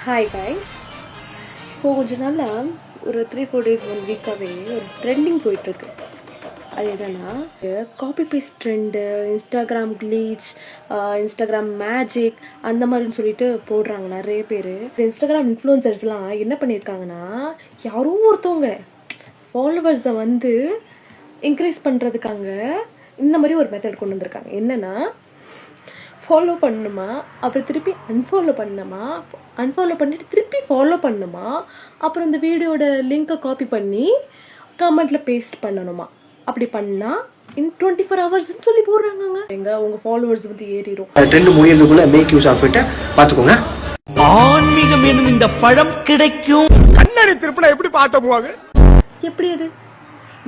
Hi guys. இப்போ கொஞ்ச நாளாக ஒரு 3-4 days 1 வீக்காகவே ஒரு ட்ரெண்டிங் போயிட்டுருக்கு. அது எதுனா copy paste trend, Instagram cliché, Instagram magic அந்த மாதிரின்னு சொல்லிட்டு போடுறாங்க நிறைய பேர். இந்த இன்ஸ்டாகிராம் இன்ஃப்ளூயன்சர்ஸ்லாம் என்ன பண்ணியிருக்காங்கன்னா, யாரோ ஒருத்தவங்க ஃபாலோவர்ஸை வந்து இன்க்ரீஸ் பண்ணுறதுக்காக இந்த மாதிரி ஒரு மெத்தட் கொண்டு வந்திருக்காங்க. என்னென்னா, ஃபாலோ பண்ணணுமா, அப்புறம் திருப்பி அன்ஃபாலோ பண்ணணுமா, அன்ஃபாலோ பண்ணிவிட்டு திருப்பி ஃபாலோ பண்ணணுமா, அப்புறம் இந்த வீடியோட லிங்க்கை காப்பி பண்ணி கமெண்ட்டில் பேஸ்ட் பண்ணணுமா. அப்படி பண்ணால் இன் 24 ஹவர்ஸ்ன்னு சொல்லி போடுறாங்க. எங்க உங்கள் ஃபாலோவர்ஸ் வந்து ஏறிடும். ட்ரெண்ட் முடியறதுக்குள்ள மேக் யூஸ் ஆஃப் இட் பார்த்துக்கோங்க. ஆன்மீகம் என்னும் இந்த பழம் கிடைக்கும். கண்ணாடி திருப்பினா எப்படி பார்த்த போவாங்க? எப்படி அது?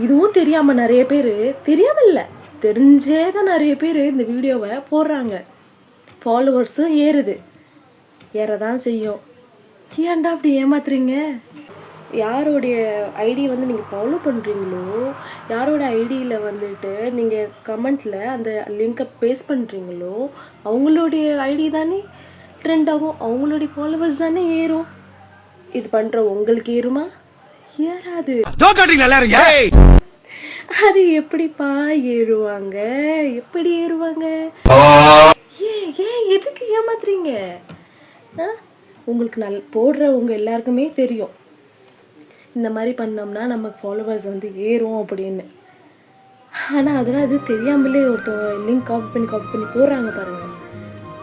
இதுவும் தெரியாமல் நிறைய பேர், தெரியாமல் இல்லை தெரிஞ்சே தான் நிறைய பேர் இந்த வீடியோவை போடுறாங்க. ஃபாலோவர்ஸும் ஏறதான் செய்யும். ஏன்டா அப்படி ஏமாத்துறீங்க? யாரோடைய ஐடி வந்து நீங்கள் ஃபாலோ பண்ணுறீங்களோ, யாரோட ஐடியில் வந்துட்டு நீங்கள் கமெண்ட்டில் அந்த லிங்கை பேஸ்ட் பண்ணுறீங்களோ, அவங்களுடைய ஐடி தானே ட்ரெண்ட் ஆகும், அவங்களுடைய ஃபாலோவர்ஸ் தானே ஏறும். இது பண்ணுற உங்களுக்கு ஏறுமா? ஏறாது. அது எப்படிப்பா ஏறுவாங்க? எப்படி ஏறுவாங்க? ஏன் எதுக்கு ஏமாத்துறீங்க? உங்களுக்கு போடுறவங்க எல்லாருக்குமே தெரியும் இந்த மாதிரி பண்ணோம்னா நமக்கு ஃபாலோவர்ஸ் வந்து ஏறும் அப்படின்னு. ஆனால் அதெல்லாம் அது தெரியாமலே ஒருத்தவங்க லிங்க் காப்பி பண்ணி போடுறாங்க பாருங்கள்.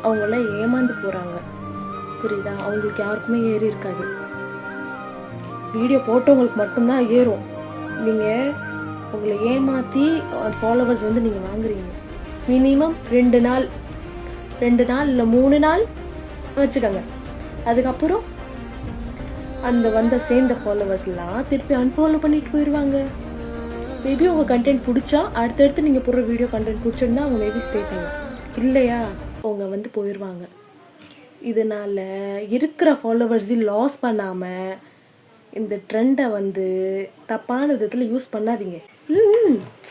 அவங்களாம் ஏமாந்து போகிறாங்க. புரியுதா? அவங்களுக்கு யாருக்குமே ஏறி இருக்காது. வீடியோ போட்டவங்களுக்கு மட்டும்தான் ஏறும். நீங்கள் உங்களை ஏமாற்றி ஃபாலோவர்ஸ் வந்து நீங்கள் வாங்குறீங்க. மினிமம் 2 நாள் இல்லை 3 நாள் வச்சுக்கோங்க. அதுக்கப்புறம் அந்த சேர்ந்த ஃபாலோவர்ஸ்லாம் திருப்பி அன்ஃபாலோ பண்ணிட்டு போயிடுவாங்க. மேபி உங்கள் கண்டென்ட் பிடிச்சா அடுத்தடுத்து நீங்கள் போடுற வீடியோ கண்டென்ட் பிடிச்சிருந்தா அவங்க மேபி ஸ்டே பண்ணலாம். இல்லையா அவங்க வந்து போயிடுவாங்க. இதனால் இருக்கிற ஃபாலோவர்ஸையும் லாஸ் பண்ணாமல் இந்த ட்ரெண்டை வந்து தப்பான விதத்தில் யூஸ் பண்ணாதீங்க.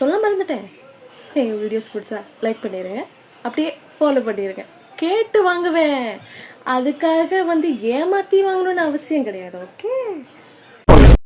சொல்ல மறந்துட்டேன். எங்கள் வீடியோஸ் பிடிச்சா லைக் பண்ணிடுங்க, அப்படியே ஃபாலோ பண்ணிடுங்க. கேட்டு வாங்குவேன், அதுக்காக வந்து ஏமாற்றி வாங்கணும்னு அவசியம் கிடையாது. ஓகே.